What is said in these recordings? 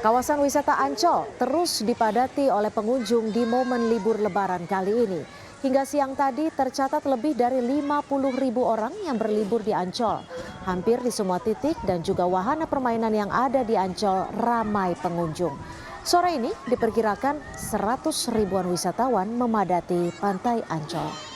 Kawasan wisata Ancol terus dipadati oleh pengunjung di momen libur Lebaran kali ini. Hingga siang tadi tercatat lebih dari 50.000 orang yang berlibur di Ancol. Hampir di semua titik dan juga wahana permainan yang ada di Ancol ramai pengunjung. Sore ini diperkirakan 100 ribuan wisatawan memadati pantai Ancol.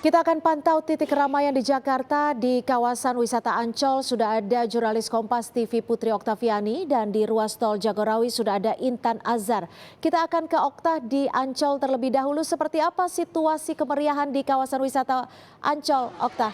Kita akan pantau titik keramaian di Jakarta. Di kawasan wisata Ancol sudah ada jurnalis Kompas TV Putri Oktaviani dan di ruas tol Jagorawi sudah ada Intan Azhar. Kita akan ke Okta di Ancol terlebih dahulu. Seperti apa situasi kemeriahan di kawasan wisata Ancol, Okta?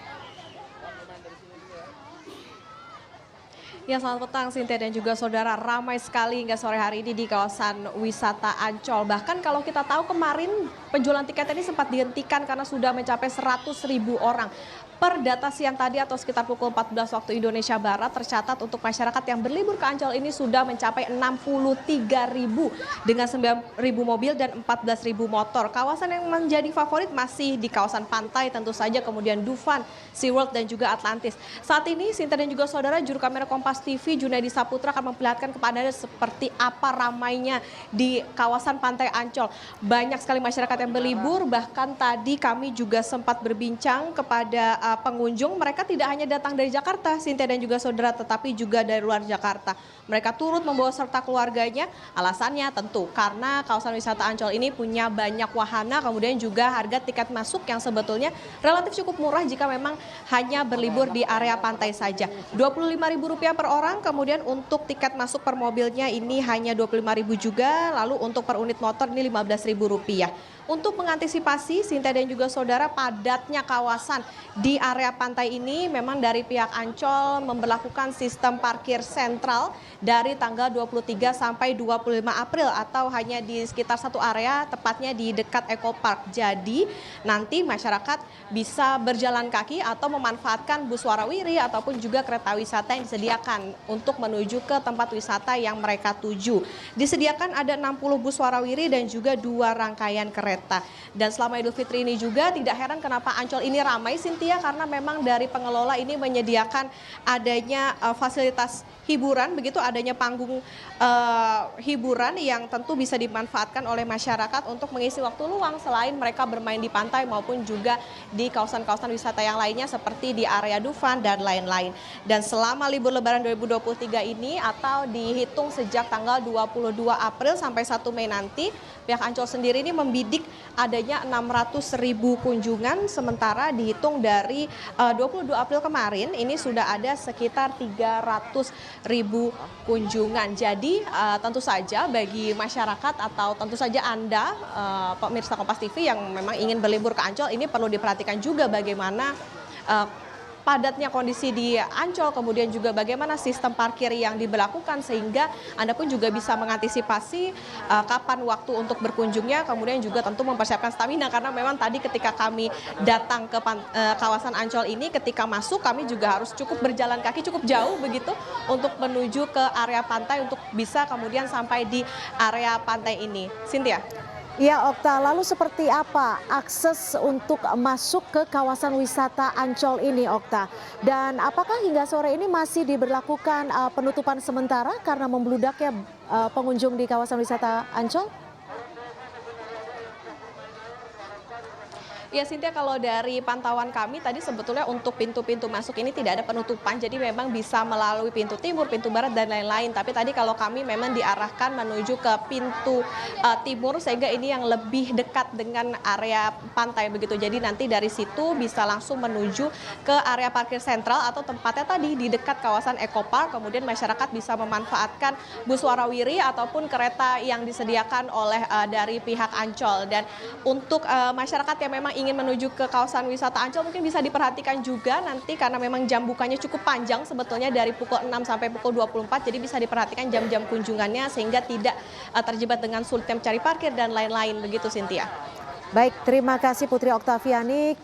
Ya, selamat petang Sintia dan juga saudara. Ramai sekali hingga sore hari ini di kawasan wisata Ancol. Bahkan kalau kita tahu kemarin penjualan tiket ini sempat dihentikan karena sudah mencapai 100 ribu orang. Per data siang tadi atau sekitar pukul 14 waktu Indonesia Barat tercatat untuk masyarakat yang berlibur ke Ancol ini sudah mencapai 63 ribu dengan 9 ribu mobil dan 14 ribu motor. Kawasan yang menjadi favorit masih di kawasan pantai tentu saja, kemudian Dufan, SeaWorld dan juga Atlantis. Saat ini Sinta dan juga saudara, juru kamera Kompas TV Junaidi Saputra akan memperlihatkan kepada Anda seperti apa ramainya di kawasan pantai Ancol. Banyak sekali masyarakat yang berlibur, bahkan tadi kami juga sempat berbincang kepada pengunjung. Mereka tidak hanya datang dari Jakarta, Sintia dan juga saudara, tetapi juga dari luar Jakarta. Mereka turut membawa serta keluarganya. Alasannya tentu karena kawasan wisata Ancol ini punya banyak wahana, kemudian juga harga tiket masuk yang sebetulnya relatif cukup murah jika memang hanya berlibur di area pantai saja. Rp25.000 per orang, kemudian untuk tiket masuk per mobilnya ini hanya Rp25.000 juga, lalu untuk per unit motor ini Rp15.000. Untuk mengantisipasi Sinta dan juga saudara padatnya kawasan di area pantai ini, memang dari pihak Ancol memberlakukan sistem parkir sentral dari tanggal 23 sampai 25 April atau hanya di sekitar satu area, tepatnya di dekat Eco Park. Jadi nanti masyarakat bisa berjalan kaki atau memanfaatkan bus warawiri ataupun juga kereta wisata yang disediakan untuk menuju ke tempat wisata yang mereka tuju. Disediakan ada 60 bus warawiri dan juga 2 rangkaian kereta. Dan selama Idul Fitri ini juga tidak heran kenapa Ancol ini ramai, Sintia, karena memang dari pengelola ini menyediakan adanya fasilitas hiburan, begitu adanya panggung hiburan yang tentu bisa dimanfaatkan oleh masyarakat untuk mengisi waktu luang selain mereka bermain di pantai maupun juga di kawasan-kawasan wisata yang lainnya seperti di area Dufan dan lain-lain. Dan selama libur Lebaran 2023 ini atau dihitung sejak tanggal 22 April sampai 1 Mei nanti, pihak Ancol sendiri ini membidik adanya 600 ribu kunjungan, sementara dihitung dari 22 April kemarin ini sudah ada sekitar 300 ribu kunjungan. Jadi tentu saja bagi masyarakat atau tentu saja Anda pemirsa Kompas TV yang memang ingin berlibur ke Ancol ini perlu diperhatikan juga bagaimana padatnya kondisi di Ancol, kemudian juga bagaimana sistem parkir yang diberlakukan sehingga Anda pun juga bisa mengantisipasi kapan waktu untuk berkunjungnya, kemudian juga tentu mempersiapkan stamina karena memang tadi ketika kami datang ke kawasan Ancol ini, ketika masuk kami juga harus cukup berjalan kaki cukup jauh begitu untuk menuju ke area pantai untuk bisa kemudian sampai di area pantai ini. Sintia. Ya, Okta, lalu seperti apa akses untuk masuk ke kawasan wisata Ancol ini, Okta? Dan apakah hingga sore ini masih diberlakukan penutupan sementara karena membludaknya pengunjung di kawasan wisata Ancol? Ya Sintia, kalau dari pantauan kami tadi sebetulnya untuk pintu-pintu masuk ini tidak ada penutupan, jadi memang bisa melalui pintu timur, pintu barat dan lain-lain. Tapi tadi kalau kami memang diarahkan menuju ke pintu timur sehingga ini yang lebih dekat dengan area pantai begitu. Jadi nanti dari situ bisa langsung menuju ke area parkir sentral atau tempatnya tadi di dekat kawasan Eco Park. Kemudian masyarakat bisa memanfaatkan bus warawiri ataupun kereta yang disediakan oleh dari pihak Ancol. Dan untuk masyarakat yang memang ingin menuju ke kawasan wisata Ancol mungkin bisa diperhatikan juga nanti karena memang jam bukanya cukup panjang sebetulnya dari pukul 6 sampai pukul 24, jadi bisa diperhatikan jam-jam kunjungannya sehingga tidak terjebak dengan sulitnya mencari parkir dan lain-lain begitu, Sintia. Baik, terima kasih Putri Oktaviani.